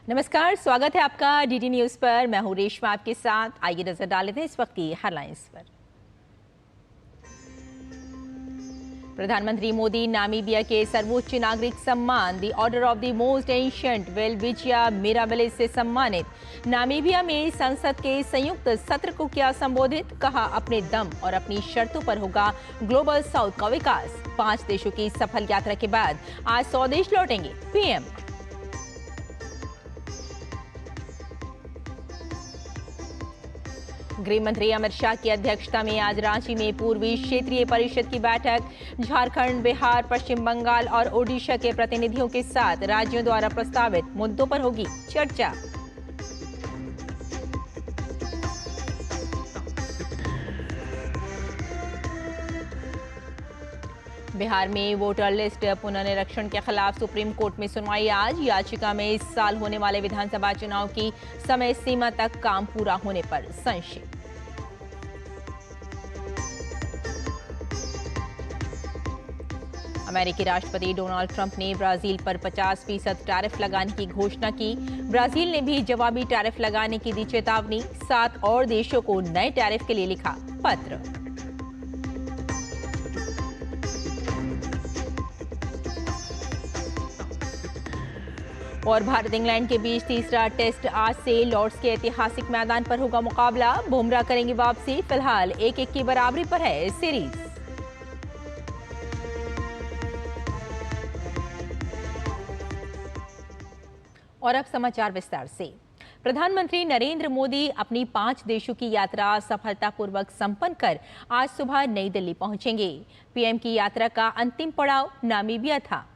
नमस्कार, स्वागत है आपका डीडी न्यूज पर। मैं हूं रेशमा आपके साथ। आइए नजर डाल लेते हैं इस वक्त की हेडलाइंस पर। प्रधानमंत्री मोदी नामीबिया के सर्वोच्च नागरिक सम्मान the order of the most ancient Welwitschia mirabilis से सम्मानित। नामीबिया में संसद के संयुक्त सत्र को किया संबोधित, कहा अपने दम और अपनी शर्तों पर होगा ग्लोबल साउथ का विकास। 5 देशों की सफल यात्रा के बाद आज 100 देश लौटेंगे पीएम। गृह मंत्री अमित शाह की अध्यक्षता में आज रांची में पूर्वी क्षेत्रीय परिषद की बैठक। झारखंड, बिहार, पश्चिम बंगाल और ओडिशा के प्रतिनिधियों के साथ राज्यों द्वारा प्रस्तावित मुद्दों पर होगी चर्चा। बिहार में वोटर लिस्ट पुनर्निरीक्षण के खिलाफ सुप्रीम कोर्ट में सुनवाई आज। याचिका में इस साल होने वाले विधानसभा चुनाव की समय सीमा तक काम पूरा होने पर संशय। अमेरिकी राष्ट्रपति डोनाल्ड ट्रंप ने ब्राजील पर 50% टैरिफ लगाने की घोषणा की। ब्राजील ने भी जवाबी टैरिफ लगाने की दी चेतावनी। 7 और देशों को नए टैरिफ के लिए लिखा पत्र। और भारत इंग्लैंड के बीच तीसरा टेस्ट आज से लॉर्ड्स के ऐतिहासिक मैदान पर होगा मुकाबला। बुमराह करेंगे वापसी। फिलहाल 1-1 की बराबरी पर है सीरीज। और अब समाचार विस्तार से। प्रधानमंत्री नरेंद्र मोदी अपनी 5 देशों की यात्रा सफलतापूर्वक संपन्न कर आज सुबह नई दिल्ली पहुंचेंगे। पीएम की यात्रा का अंतिम पड़ाव नामीबिया था।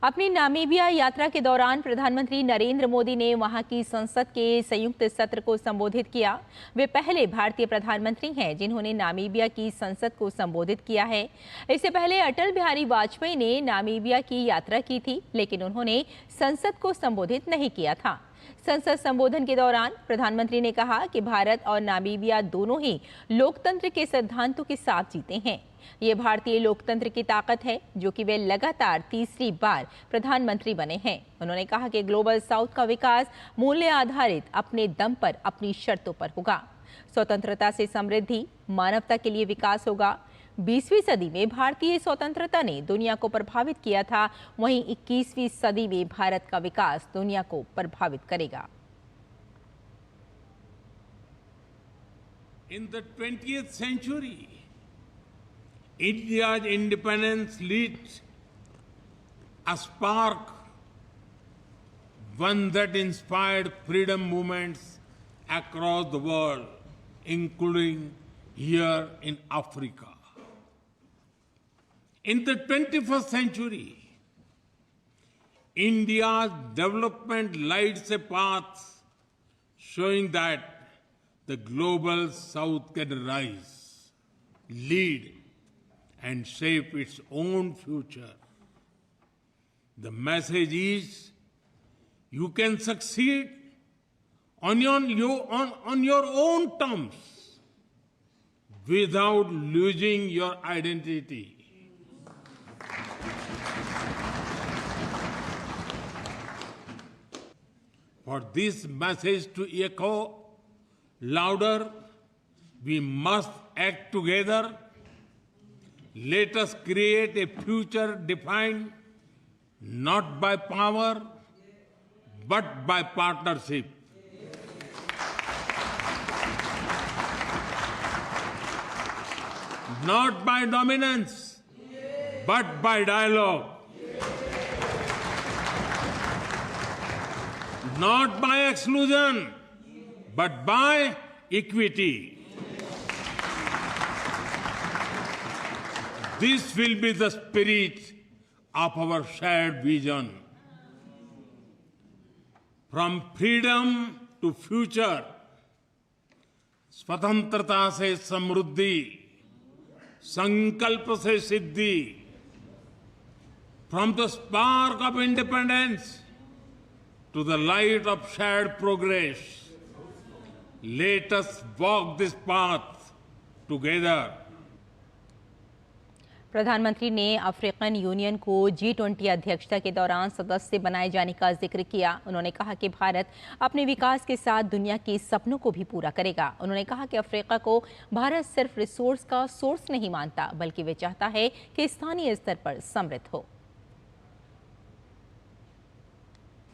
अपनी नामीबिया यात्रा के दौरान प्रधानमंत्री नरेंद्र मोदी ने वहां की संसद के संयुक्त सत्र को संबोधित किया। वे पहले भारतीय प्रधानमंत्री हैं जिन्होंने नामीबिया की संसद को संबोधित किया है। इससे पहले अटल बिहारी वाजपेयी ने नामीबिया की यात्रा की थी, लेकिन उन्होंने संसद को संबोधित नहीं किया था। संसद संबोधन के दौरान प्रधानमंत्री ने कहा कि भारत और नामीबिया दोनों ही लोकतंत्र के सिद्धांतों के साथ जीते हैं। ये भारतीय लोकतंत्र की ताकत है जो कि वे लगातार तीसरी बार प्रधानमंत्री बने हैं। उन्होंने कहा कि ग्लोबल साउथ का विकास मूल्य आधारित अपने दम पर अपनी शर्तों पर होगा। स्वतंत्रता से समृद्धि, मानवता के लिए विकास होगा। 20वीं सदी में भारतीय स्वतंत्रता ने दुनिया को प्रभावित किया था, वहीं 21वीं सदी में भारत का विकास दुनिया को प्रभावित करेगा। In the 20th century, India's independence lit a spark, one that inspired freedom movements across the world, including here in Africa. In the 21st century, India's development lights a path showing that the global South can rise, lead, and shape its own future. The message is, you can succeed on your own terms without losing your identity. For this message to echo louder, we must act together. Let us create a future defined not by power, but by partnership. Not by dominance, but by dialogue. Not by exclusion, but by equity. This will be the spirit of our shared vision. From freedom to future, स्वतंत्रता से समृद्धि, संकल्प से सिद्धि, from the spark of independence to the light of shared progress. Let us walk this path together. प्रधानमंत्री ने African union को G20 अध्यक्षता के दौरान सदस्य बनाए जाने का जिक्र किया। उन्होंने कहा कि भारत अपने विकास के साथ दुनिया के सपनों को भी पूरा करेगा। उन्होंने कहा कि अफ्रीका को भारत सिर्फ रिसोर्स का सोर्स नहीं मानता, बल्कि वे चाहता है कि स्थानीय स्तर पर समृद्ध हो।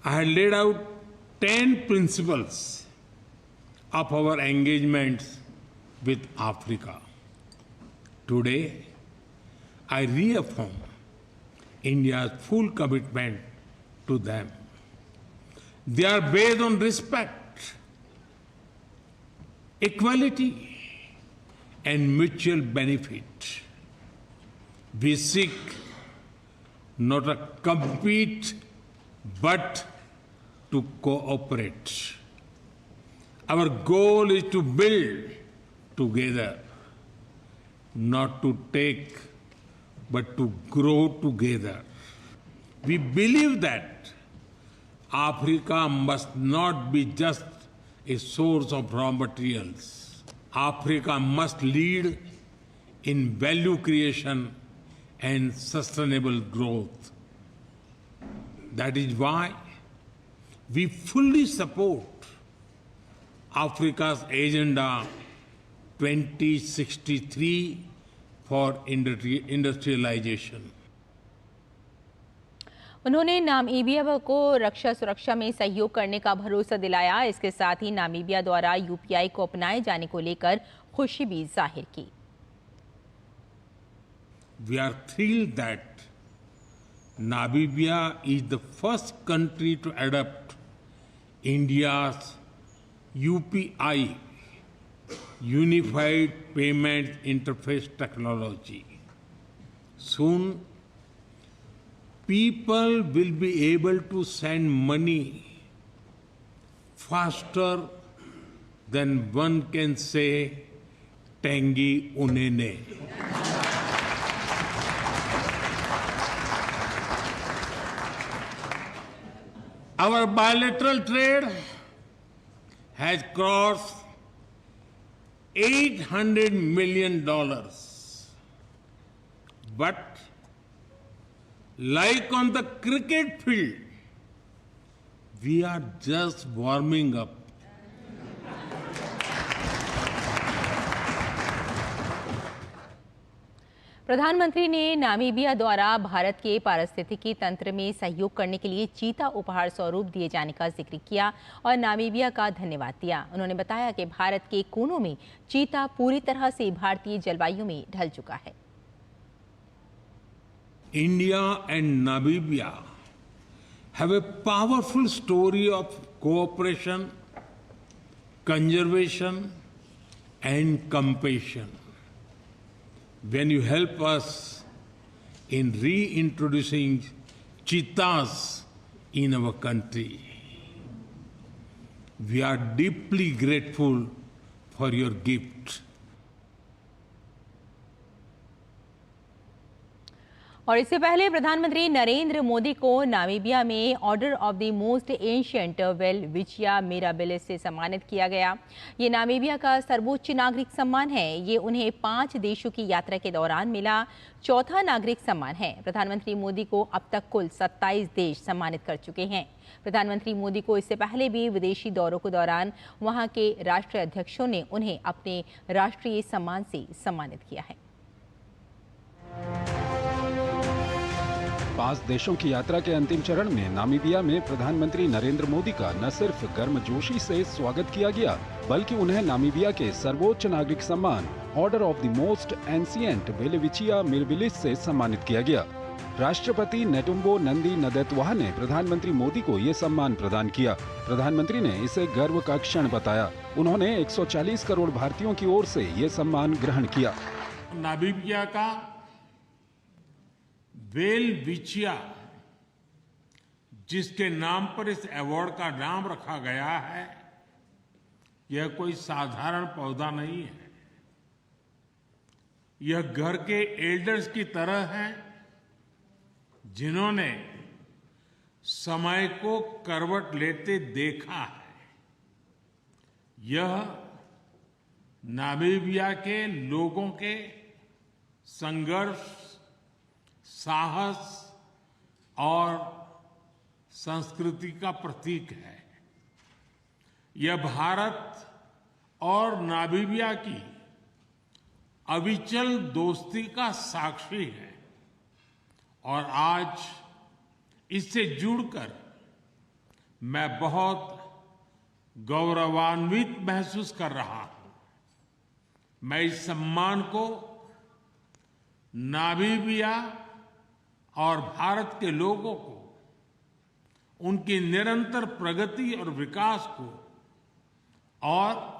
I had laid out 10 principles of our engagements with Africa. Today, I reaffirm India's full commitment to them. They are based on respect, equality, and mutual benefit. We seek not to compete, but to cooperate. Our goal is to build together, not to take, but to grow together. We believe that Africa must not be just a source of raw materials. Africa must lead in value creation and sustainable growth. That is why we fully support Africa's Agenda 2063 for industrialization. उन्होंने Namibia को रक्षा सुरक्षा में सहयोग करने का भरोसा दिलाया। इसके साथ ही नामीबिया द्वारा यूपीआई को अपनाए जाने को लेकर खुशी भी जाहिर की। We are thrilled that Namibia is the first country to adopt India's UPI, Unified Payment Interface technology. Soon, people will be able to send money faster than one can say Tangi Unene. Our bilateral trade has crossed $800 million. But like on the cricket field, we are just warming up. प्रधानमंत्री ने Namibia द्वारा भारत के पारिस्थितिकी तंत्र में सहयोग करने के लिए चीता उपहार स्वरूप दिए जाने का जिक्र किया और नामीबिया का धन्यवाद दिया। उन्होंने बताया कि भारत के कोनों में चीता पूरी तरह से भारतीय जलवायु में ढल चुका है। India and Namibia have a powerful story of cooperation, conservation, and compassion. When you help us in reintroducing cheetahs in our country, we are deeply grateful for your gift. और इससे पहले प्रधानमंत्री नरेंद्र मोदी को नामीबिया में order of the most ancient Welwitschia mirabilis से सम्मानित किया गया। ये नामीबिया का सर्वोच्च नागरिक सम्मान है। ये उन्हें 5 देशों की यात्रा के दौरान मिला चौथा नागरिक सम्मान है। प्रधानमंत्री मोदी को अब तक कुल 27 देश सम्मानित कर चुके हैं। प्रधानमंत्री मोदी को इससे पहले भी विदेशी दौरों के दौरान वहां के राष्ट्रीय अध्यक्षों ने उन्हें अपने राष्ट्रीय सम्मान से सम्मानित किया है। 5 देशों की यात्रा के अंतिम चरण में नामीबिया में प्रधानमंत्री नरेंद्र मोदी का न सिर्फ गर्मजोशी से स्वागत किया गया, बल्कि उन्हें नामीबिया के सर्वोच्च नागरिक सम्मान order of the most ancient Welwitschia mirabilis से सम्मानित किया गया। राष्ट्रपति नेटुम्बो नंदी नदैत्वा ने प्रधानमंत्री मोदी को ये सम्मान प्रदान किया। प्रधानमंत्री ने इसे गर्व का क्षण बताया। उन्होंने 140 करोड़ भारतीयों की ओर से ये सम्मान ग्रहण किया। नामीबिया का वेलविचिया, जिसके नाम पर इस अवार्ड का नाम रखा गया है, यह कोई साधारण पौधा नहीं है। यह घर के एल्डर्स की तरह है, जिन्होंने समय को करवट लेते देखा है। यह नामीबिया के लोगों के संघर्ष, साहस और संस्कृति का प्रतीक है। यह भारत और नामीबिया की अविचल दोस्ती का साक्षी है और आज इससे जुड़कर मैं बहुत गौरवान्वित महसूस कर रहा हूं। मैं इस सम्मान को नामीबिया और भारत के लोगों को उनकी निरंतर प्रगति और विकास को और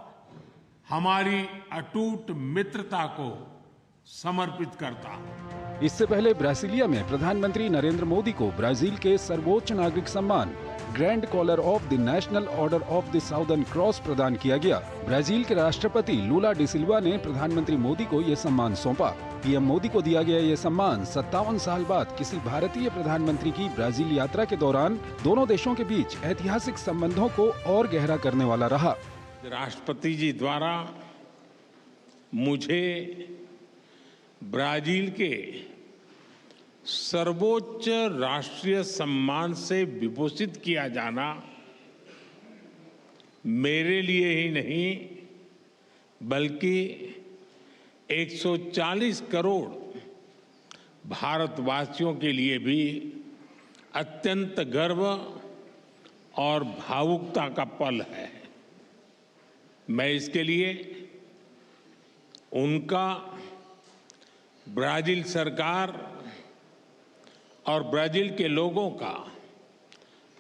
हमारी अटूट मित्रता को समर्पित करता हूं। इससे पहले ब्रासीलिया में प्रधानमंत्री नरेंद्र मोदी को ब्राजील के सर्वोच्च नागरिक सम्मान grand collar of the national order of the southern cross प्रदान किया गया। ब्राजील के राष्ट्रपति लूला डी सिल्वा ने प्रधानमंत्री मोदी को ये सम्मान सौंपा। पीएम मोदी को दिया गया ये सम्मान 57 साल बाद किसी भारतीय प्रधानमंत्री की ब्राजील यात्रा के दौरान दोनों देशों के बीच ऐतिहासिक संबंधों को और गहरा करने वाला रहा। राष्ट्रपति जी द्वारा मुझे ब्राजील के सर्वोच्च राष्ट्रीय सम्मान से विभूषित किया जाना मेरे लिए ही नहीं बल्कि 140 करोड़ भारतवासियों के लिए भी अत्यंत गर्व और भावुकता का पल है। मैं इसके लिए उनका, ब्राजील सरकार और ब्राजील के लोगों का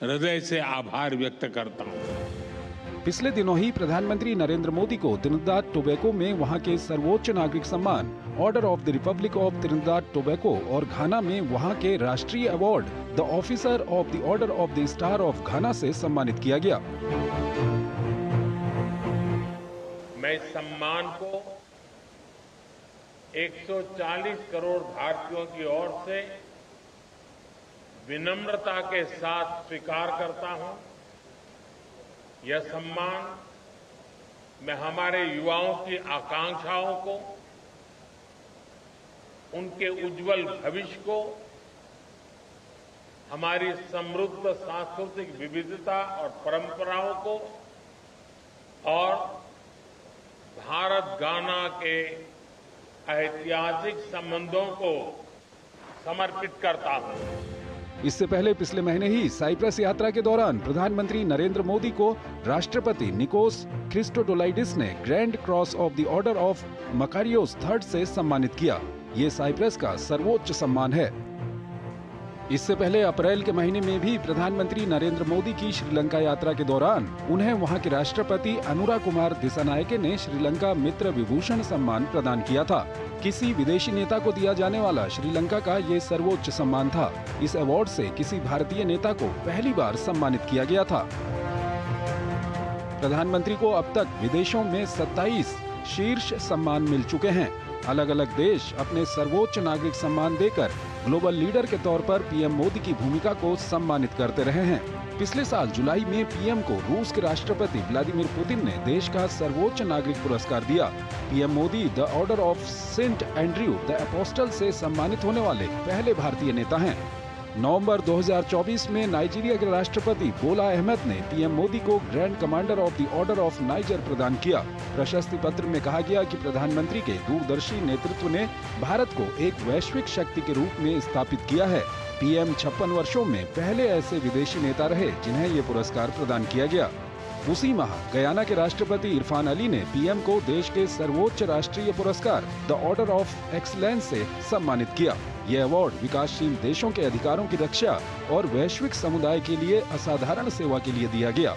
हृदय से आभार व्यक्त करता हूं। पिछले दिनों ही प्रधानमंत्री नरेंद्र मोदी को त्रिनिदाद टोबैगो में वहां के सर्वोच्च नागरिक सम्मान order of the Republic of Trinidad Tobago और घाना में वहां के राष्ट्रीय award the officer of the order of the star of घाना से सम्मानित किया गया। मैं इस सम्मान को 140 करोड़ भारतीयों की ओर से विनम्रता के साथ स्वीकार करता हूं। यह सम्मान मैं हमारे युवाओं की आकांक्षाओं को, उनके उज्जवल भविष्य को, हमारी समृद्ध सांस्कृतिक विविधता और परंपराओं को और भारत गाना के ऐतिहासिक संबंधों को समर्पित करता हूं। इससे पहले पिछले महीने ही साइप्रस यात्रा के दौरान प्रधानमंत्री नरेंद्र मोदी को राष्ट्रपति निकोस क्रिस्टोडोलाइडिस ने grand cross of the order of Makarios III से सम्मानित किया। ये साइप्रस का सर्वोच्च सम्मान है। इससे पहले अप्रैल के महीने में भी प्रधानमंत्री नरेंद्र मोदी की श्रीलंका यात्रा के दौरान उन्हें वहां के राष्ट्रपति अनुरा कुमार दिसानायके ने श्रीलंका मित्र विभूषण सम्मान प्रदान किया था। किसी विदेशी नेता को दिया जाने वाला श्रीलंका का ये सर्वोच्च सम्मान था। इस अवार्ड से किसी भारतीय नेता को पहली बार सम्मानित किया गया था। प्रधानमंत्री को अब तक विदेशों में 27 शीर्ष सम्मान मिल चुके हैं। अलग अलग देश अपने सर्वोच्च नागरिक सम्मान देकर ग्लोबल लीडर के तौर पर पीएम मोदी की भूमिका को सम्मानित करते रहे हैं। पिछले साल जुलाई में पीएम को रूस के राष्ट्रपति व्लादिमीर पुतिन ने देश का सर्वोच्च नागरिक पुरस्कार दिया। PM Modi the order of Saint Andrew the apostle से सम्मानित होने वाले पहले भारतीय नेता हैं। नवंबर 2024 में नाइजीरिया के राष्ट्रपति बोला अहमद ने पीएम मोदी को grand commander of the order of niger प्रदान किया। प्रशस्ति पत्र में कहा गया कि प्रधानमंत्री के दूरदर्शी नेतृत्व ने भारत को एक वैश्विक शक्ति के रूप में स्थापित किया है। पीएम 56 वर्षों में पहले ऐसे विदेशी नेता रहे जिन्हें ये पुरस्कार प्रदान किया गया। उसी माह गयाना के राष्ट्रपति इरफान अली ने पीएम को देश के सर्वोच्च राष्ट्रीय पुरस्कार द ऑर्डर ऑफ एक्सीलेंस से सम्मानित किया। यह अवार्ड विकासशील देशों के अधिकारों की रक्षा और वैश्विक समुदाय के लिए असाधारण सेवा के लिए दिया गया।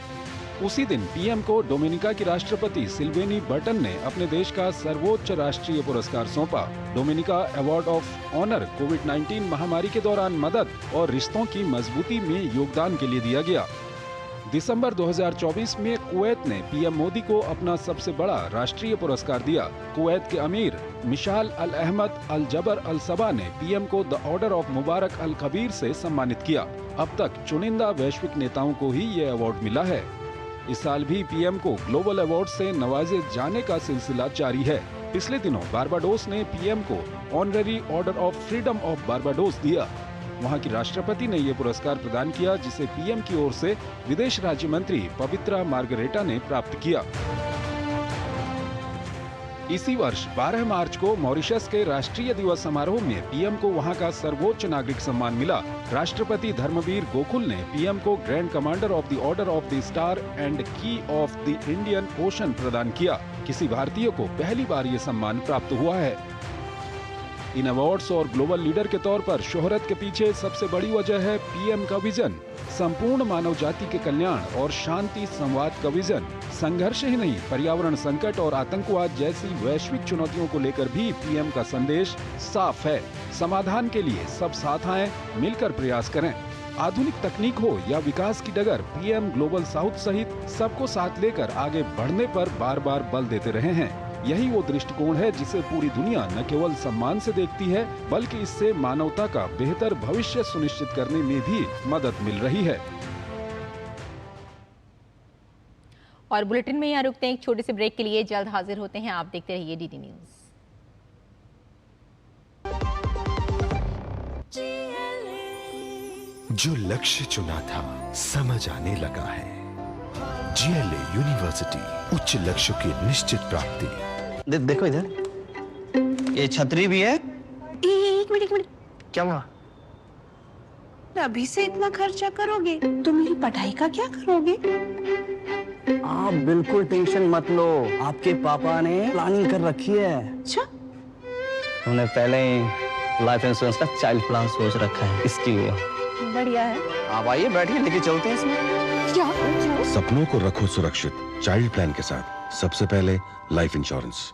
उसी दिन पीएम को डोमिनिका की राष्ट्रपति सिल्वेनी बर्टन ने अपने देश का सर्वोच्च राष्ट्रीय पुरस्कार सौंपा। डोमिनिका अवार्ड ऑफ ऑनर कोविड-19 महामारी के दौरान मदद और रिश्तों की मजबूती में योगदान के लिए दिया गया। दिसंबर 2024 में कुवैत ने पीएम मोदी को अपना सबसे बड़ा राष्ट्रीय पुरस्कार दिया। कुवैत के अमीर मिशाल अल अहमद अल जबर अल सबा ने पीएम को द ऑर्डर ऑफ मुबारक अल कबीर से सम्मानित किया। अब तक चुनिंदा वैश्विक नेताओं को ही ये अवार्ड मिला है। इस साल भी पीएम को ग्लोबल अवार्ड से नवाजे जाने का सिलसिला जारी है। पिछले दिनों बारबाडोस ने पीएम को honorary order of freedom of Barbados दिया। वहां की राष्ट्रपति ने ये पुरस्कार प्रदान किया, जिसे पीएम की ओर से विदेश राज्य मंत्री पवित्रा मार्गरेटा ने प्राप्त किया। इसी वर्ष 12 मार्च को मॉरिशस के राष्ट्रीय दिवस समारोह में पीएम को वहां का सर्वोच्च नागरिक सम्मान मिला। राष्ट्रपति धर्मवीर गोकुल ने पीएम को grand commander of the order of the star and की ऑफ द इंडियन ओशन प्रदान किया। किसी भारतीय को पहली बार ये सम्मान प्राप्त हुआ है। इन अवार्ड्स और ग्लोबल लीडर के तौर पर शोहरत के पीछे सबसे बड़ी वजह है पीएम का विजन, संपूर्ण मानव जाति के कल्याण और शांति संवाद का विजन। संघर्ष ही नहीं, पर्यावरण संकट और आतंकवाद जैसी वैश्विक चुनौतियों को लेकर भी पीएम का संदेश साफ है। समाधान के लिए सब साथ आएं, मिलकर प्रयास करें। आधुनिक तकनीक हो या विकास की डगर, पीएम ग्लोबल साउथ सहित सबको साथ लेकर आगे बढ़ने पर बार बार बल देते रहे हैं। यही वो दृष्टिकोण है जिसे पूरी दुनिया न केवल सम्मान से देखती है, बल्कि इससे मानवता का बेहतर भविष्य सुनिश्चित करने में भी मदद मिल रही है। और बुलेटिन में यहाँ रुकते हैं एक छोटे से ब्रेक के लिए, जल्द हाजिर होते हैं। आप देखते रहिए डीडी न्यूज। जो लक्ष्य चुना था समझ आने लगा है। जीएलए यूनिवर्सिटी, उच्च लक्ष्य की निश्चित प्राप्ति। देखो इधर, ये छतरी भी है। एक मिनट, क्या हुआ? अभी से इतना खर्चा करोगे तो मेरी पढ़ाई का क्या करोगे? आप बिल्कुल टेंशन मत लो, आपके पापा ने प्लानिंग कर रखी है। अच्छा, उन्होंने पहले ही लाइफ इंश्योरेंस का चाइल्ड प्लान सोच रखा है इसके लिए। बढ़िया है। आप आइए, बैठिए, लेके चलते हैं इसमें। क्या? सपनों को रखो सुरक्षित चाइल्ड प्लान के साथ। सबसे पहले लाइफ इंश्योरेंस।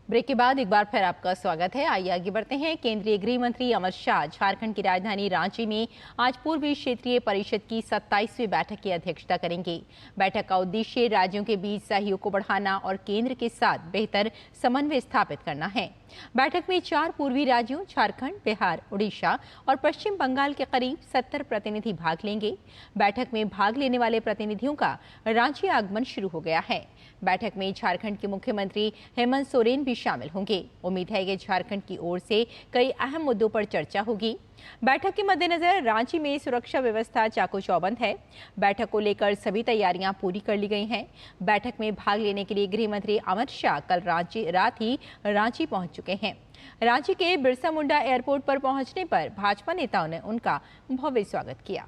ब्रेक के बाद एक बार फिर आपका स्वागत है। आइए आगे बढ़ते हैं। केंद्रीय गृह मंत्री अमित शाह झारखंड की राजधानी रांची में आज पूर्वी क्षेत्रीय परिषद की 27वीं बैठक की अध्यक्षता करेंगे। बैठक का उद्देश्य राज्यों के बीच सहयोग को बढ़ाना और केंद्र के साथ बेहतर समन्वय स्थापित करना है। बैठक में 4 पूर्वी राज्यों झारखंड, बिहार, उड़ीसा और पश्चिम बंगाल के करीब 70 प्रतिनिधि भाग लेंगे। बैठक में भाग लेने वाले प्रतिनिधियों का रांची आगमन शुरू हो गया है। बैठक में झारखंड के मुख्यमंत्री हेमंत सोरेन भी शामिल होंगे। उम्मीद है कि झारखंड की ओर से कई अहम मुद्दों पर चर्चा होगी। बैठक के मद्देनजर रांची में सुरक्षा व्यवस्था चाको चौबंद है। बैठक को लेकर सभी तैयारियां पूरी कर ली गई हैं। बैठक में भाग लेने के लिए गृह मंत्री अमित शाह कल रात ही रांची पहुंच चुके हैं। रांची के बिरसा मुंडा एयरपोर्ट पर पहुंचने पर भाजपा नेताओं ने उनका भव्य स्वागत किया।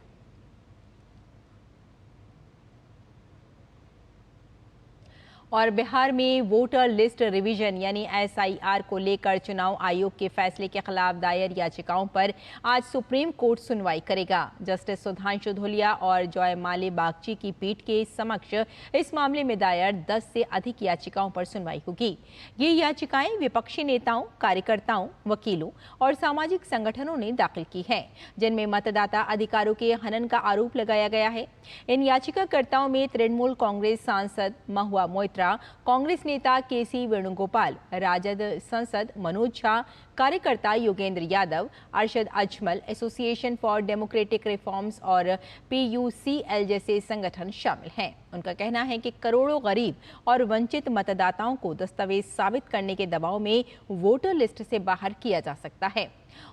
और बिहार में वोटर लिस्ट रिवीजन यानी SIR को लेकर चुनाव आयोग के फैसले के खिलाफ दायर याचिकाओं पर आज सुप्रीम कोर्ट सुनवाई करेगा। जस्टिस सुधांशु धुलिया और जयमाले बागची की पीठ के समक्ष इस मामले में दायर 10 से अधिक याचिकाओं पर सुनवाई होगी। ये याचिकाएं विपक्षी नेताओं, कार्यकर्ताओं, वकीलों और सामाजिक संगठनों ने दाखिल की है, जिनमें मतदाता अधिकारों के हनन का आरोप लगाया गया है। इन याचिकाकर्ताओं में तृणमूल कांग्रेस सांसद महुआ मोइत्रा, कांग्रेस नेता केसी वेणुगोपाल, राजद सांसद मनोज झा, कार्यकर्ता Yogendra Yadav, Arshad Ajmal, association for democratic reforms और PUCL जैसे संगठन शामिल हैं। उनका कहना है कि करोड़ों गरीब और वंचित मतदाताओं को दस्तावेज साबित करने के दबाव में वोटर लिस्ट से बाहर किया जा सकता है।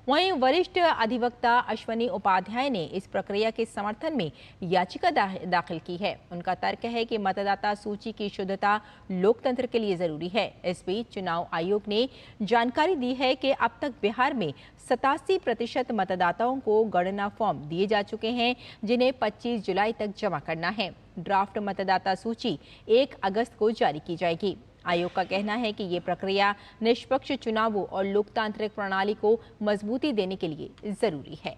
वहीं वरिष्ठ अधिवक्ता अश्वनी उपाध्याय ने इस प्रक्रिया के समर्थन में याचिका दाखिल की है। उनका तर्क है कि मतदाता सूची की शुद्धता लोकतंत्र के लिए जरूरी है। इस बीच चुनाव आयोग ने जानकारी दी है कि अब तक बिहार में 87% मतदाताओं को गणना फॉर्म दिए जा चुके हैं, जिन्हें 25 जुलाई तक जमा करना है। ड्राफ्ट मतदाता सूची 1 अगस्त को जारी की जाएगी। आयोग का कहना है कि ये प्रक्रिया निष्पक्ष चुनावों और लोकतांत्रिक प्रणाली को मजबूती देने के लिए जरूरी है।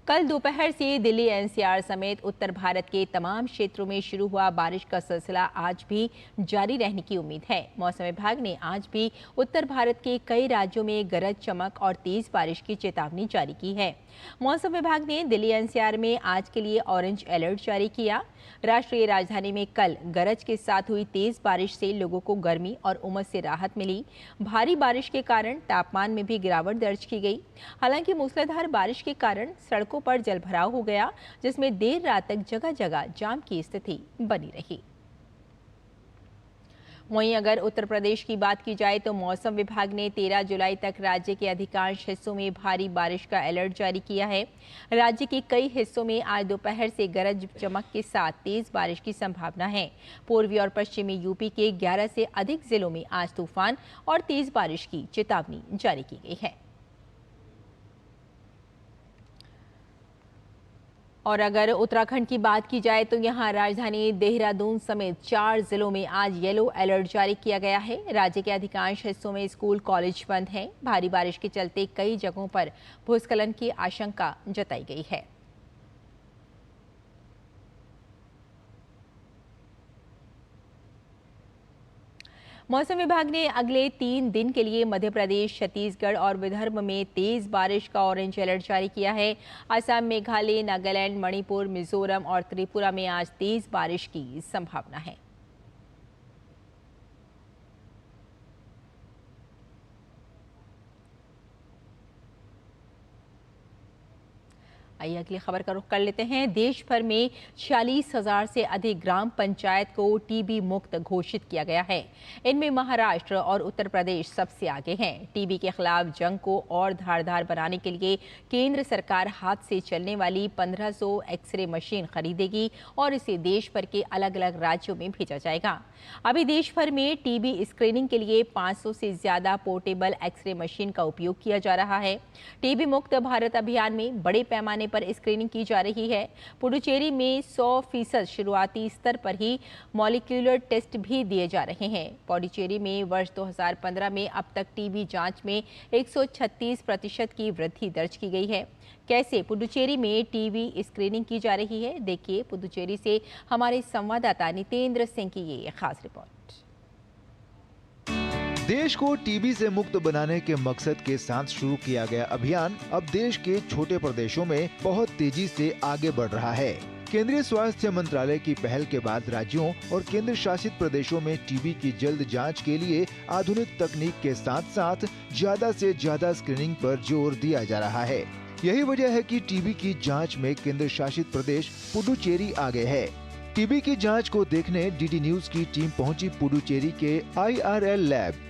कल दोपहर से दिल्ली एनसीआर समेत उत्तर भारत के तमाम क्षेत्रों में शुरू हुआ बारिश का सिलसिला आज भी जारी रहने की उम्मीद है। मौसम विभाग ने आज भी उत्तर भारत के कई राज्यों में गरज चमक और तेज बारिश की चेतावनी जारी की है। मौसम विभाग ने दिल्ली एनसीआर में आज के लिए ऑरेंज अलर्ट जारी किया। राष्ट्रीय राजधानी में कल गरज के साथ हुई तेज बारिश से लोगों को गर्मी और उमस से राहत मिली। भारी बारिश के कारण तापमान में भी गिरावट दर्ज की गई। हालांकि मूसलाधार बारिश के कारण सड़कों पर जलभराव हो गया, जिसमें देर रात तक जगह जगह जाम की स्थिति बनी रही। वहीं अगर उत्तर प्रदेश की बात की जाए तो मौसम विभाग ने 13 जुलाई तक राज्य के अधिकांश हिस्सों में भारी बारिश का अलर्ट जारी किया है। राज्य के कई हिस्सों में आज दोपहर से गरज चमक के साथ तेज बारिश की संभावना है। पूर्वी और पश्चिमी यूपी के 11 से अधिक जिलों में आज तूफान और तेज बारिश की चेतावनी जारी की गई है। और अगर उत्तराखंड की बात की जाए तो यहां राजधानी देहरादून समेत 4 जिलों में आज येलो अलर्ट जारी किया गया है। राज्य के अधिकांश हिस्सों में स्कूल कॉलेज बंद हैं। भारी बारिश के चलते कई जगहों पर भूस्खलन की आशंका जताई गई है। मौसम विभाग ने अगले 3 दिन के लिए मध्य प्रदेश, छत्तीसगढ़ और विदर्भ में तेज बारिश का ऑरेंज अलर्ट जारी किया है। असम, मेघालय, नागालैंड, मणिपुर, मिजोरम और त्रिपुरा में आज तेज बारिश की संभावना है। आइए अगली खबर का रुख कर लेते हैं। देश भर में 46,000 से अधिक ग्राम पंचायत को टीबी मुक्त घोषित किया गया है। इनमें महाराष्ट्र और उत्तर प्रदेश सबसे आगे हैं। टीबी के खिलाफ जंग को और धारदार बनाने के लिए केंद्र सरकार हाथ से चलने वाली 1500 एक्सरे मशीन खरीदेगी और इसे देश भर के अलग अलग राज्यों में भेजा जाएगा। अभी देश भर में टीबी स्क्रीनिंग के लिए 500 से ज्यादा पोर्टेबल एक्सरे मशीन का उपयोग किया जा रहा है। टीबी मुक्त भारत अभियान में बड़े पैमाने पर स्क्रीनिंग की जा रही है। पुडुचेरी में 100% शुरुआती स्तर पर ही मॉलिक्यूलर टेस्ट भी दिए जा रहे हैं। पुडुचेरी में वर्ष 2015 में अब तक टीबी जांच में 136% की वृद्धि दर्ज की गई है। कैसे पुडुचेरी में टीबी स्क्रीनिंग की जा रही है, देखिए पुडुचेरी से हमारे संवाददाता नितेंद्र सिंह की ये खास रिपोर्ट। देश को टीबी से मुक्त बनाने के मकसद के साथ शुरू किया गया अभियान अब देश के छोटे प्रदेशों में बहुत तेजी से आगे बढ़ रहा है। केंद्रीय स्वास्थ्य मंत्रालय की पहल के बाद राज्यों और केंद्र शासित प्रदेशों में टीबी की जल्द जांच के लिए आधुनिक तकनीक के साथ साथ ज्यादा से ज्यादा स्क्रीनिंग पर जोर दिया जा रहा है। यही वजह है कि टीबी की जांच में केंद्र शासित प्रदेश पुडुचेरी आगे है। टीबी की जांच को देखने डीडी न्यूज की टीम पहुंची पुडुचेरी के IRL लैब।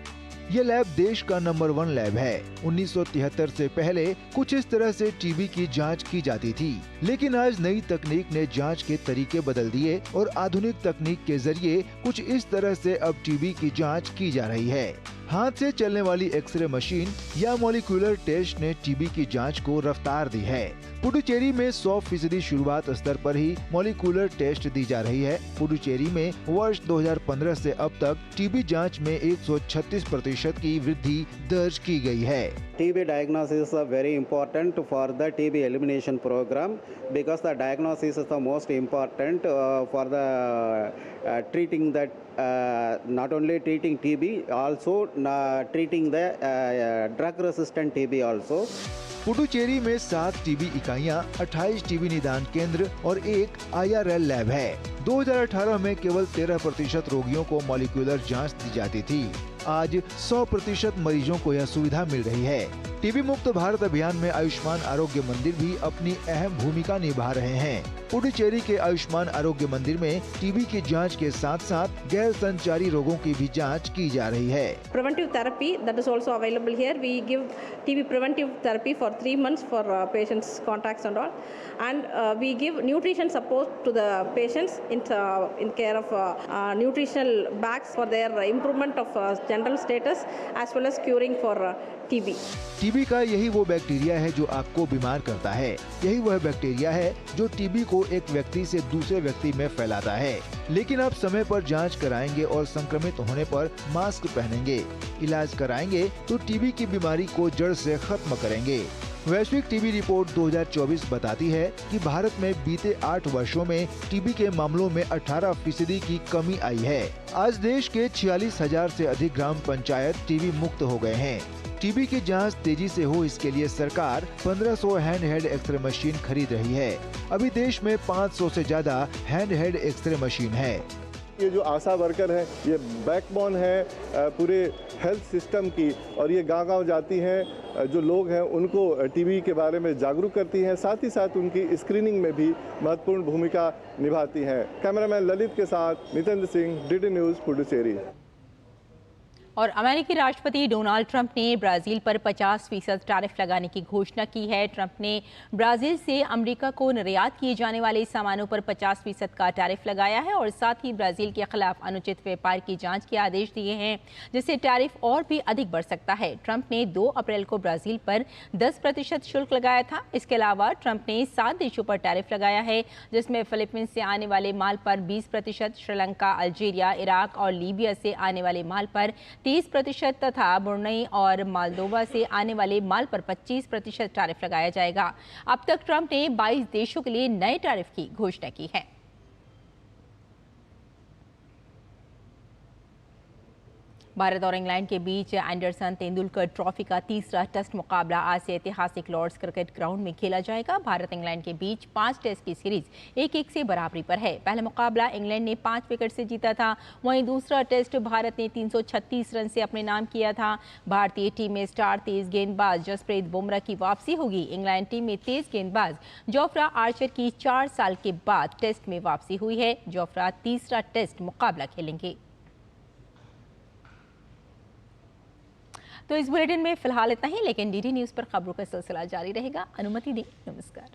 ये लैब देश का नंबर 1 लैब है। 1973 से पहले कुछ इस तरह से टीबी की जांच की जाती थी, लेकिन आज नई तकनीक ने जांच के तरीके बदल दिए और आधुनिक तकनीक के जरिए कुछ इस तरह से अब टीबी की जांच की जा रही है। हाथ से चलने वाली एक्सरे मशीन या मॉलिक्यूलर टेस्ट ने टीबी की जांच को रफ्तार दी है। पुडुचेरी में 100% शुरुआत स्तर पर ही मॉलिक्यूलर टेस्ट दी जा रही है। पुडुचेरी में वर्ष 2015 से अब तक टीबी जांच में 136% की वृद्धि दर्ज की गई है। TB diagnosis is very important for the TB elimination program because the diagnosis is the most important for the treating that not only treating TB also treating the drug resistant TB also. Puducherry में 7 TB इकाइयां, 28 TB निदान केंद्र और एक IRL lab है। 2018 में केवल 13% रोगियों को मॉलिक्यूलर जांच दी जाती थी। आज 100% मरीजों को यह सुविधा मिल रही है। टीबी मुक्त भारत अभियान में आयुष्मान आरोग्य मंदिर भी अपनी अहम भूमिका निभा रहे हैं। पुडुचेरी के आयुष्मान आरोग्य मंदिर में टीबी की जांच के साथ साथ गैर संचारी रोगों की भी जांच की जा रही है। Preventive therapy that is also available here. We give TB preventive therapy for 3 months for patients' contacts and all, and we give nutrition support to the patients in care of nutritional bags for their improvement of general status as well as curing for TB. TB का यही वो bacteria है जो आपको बीमार करता है। यही वह बैक्टीरिया है जो टीबी को एक व्यक्ति से दूसरे व्यक्ति में फैलाता है। लेकिन आप समय पर जांच कराएंगे और संक्रमित होने पर मास्क पहनेंगे, इलाज कराएंगे तो टीबी की बीमारी को जड़ से खत्म करेंगे। वैश्विक टीबी रिपोर्ट 2024 बताती है कि भारत में बीते 8 वर्षों में टीबी के मामलों में 18% की कमी आई है। आज देश के 46,000 से अधिक ग्राम पंचायत टीबी मुक्त हो गए हैं। टीबी की जांच तेजी से हो, इसके लिए सरकार 1500 हैंड एक्सरे मशीन खरीद रही है। अभी देश में 500 से ज्यादा हैंड एक्सरे मशीन है। ये जो आशा वर्कर है, ये बैकबोन है पूरे हेल्थ सिस्टम की, और ये गांव-गांव जाती हैं, जो लोग हैं उनको टीबी के बारे में जागरूक करती हैं, साथ ही साथ उनकी स्क्रीनिंग में भी महत्वपूर्ण भूमिका निभाती हैं। कैमरामैन ललित के साथ नितेंद्र सिंह, डीडी न्यूज़, पुडुचेरी। और अमेरिकी राष्ट्रपति डोनाल्ड ट्रंप ने ब्राजील पर 50% टैरिफ लगाने की घोषणा की है। ट्रंप ने ब्राजील से अमेरिका को निर्यात किए जाने वाले सामानों पर 50% का टैरिफ लगाया है और साथ ही ब्राजील के खिलाफ अनुचित व्यापार की जांच के आदेश दिए हैं, जिससे टैरिफ और भी अधिक बढ़ सकता है। ट्रंप ने 2 अप्रैल को ब्राजील पर 10% शुल्क लगाया था। इसके अलावा ट्रंप ने 7 देशों पर टैरिफ लगाया है, जिसमें फिलीपींस से आने वाले माल पर 20%, श्रीलंका, अल्जीरिया, इराक और लीबिया से आने वाले माल पर 30% तथा ब्रुनई और मालदोवा से आने वाले माल पर 25% टैरिफ लगाया जाएगा। अब तक ट्रंप ने 22 देशों के लिए नए टैरिफ की घोषणा की है। भारत और इंग्लैंड के बीच एंडरसन तेंदुलकर ट्रॉफी का तीसरा टेस्ट मुकाबला आज से ऐतिहासिक लॉर्ड्स क्रिकेट ग्राउंड में खेला जाएगा। भारत इंग्लैंड के बीच 5 टेस्ट की सीरीज 1-1 से बराबरी पर है। पहला मुकाबला इंग्लैंड ने 5 विकेट से जीता था, वहीं दूसरा टेस्ट भारत ने 336 रन से अपने नाम किया था। भारतीय टीम में स्टार तेज गेंदबाज जसप्रीत बुमराह की वापसी होगी। इंग्लैंड टीम में तेज गेंदबाज जोफ्रा आर्चर की 4 साल के बाद टेस्ट में वापसी हुई है। जोफ्रा तीसरा टेस्ट मुकाबला खेलेंगे। तो इस बुलेटिन में फिलहाल इतना ही, लेकिन डीडी न्यूज़ पर खबरों का सिलसिला जारी रहेगा। अनुमति दें, नमस्कार।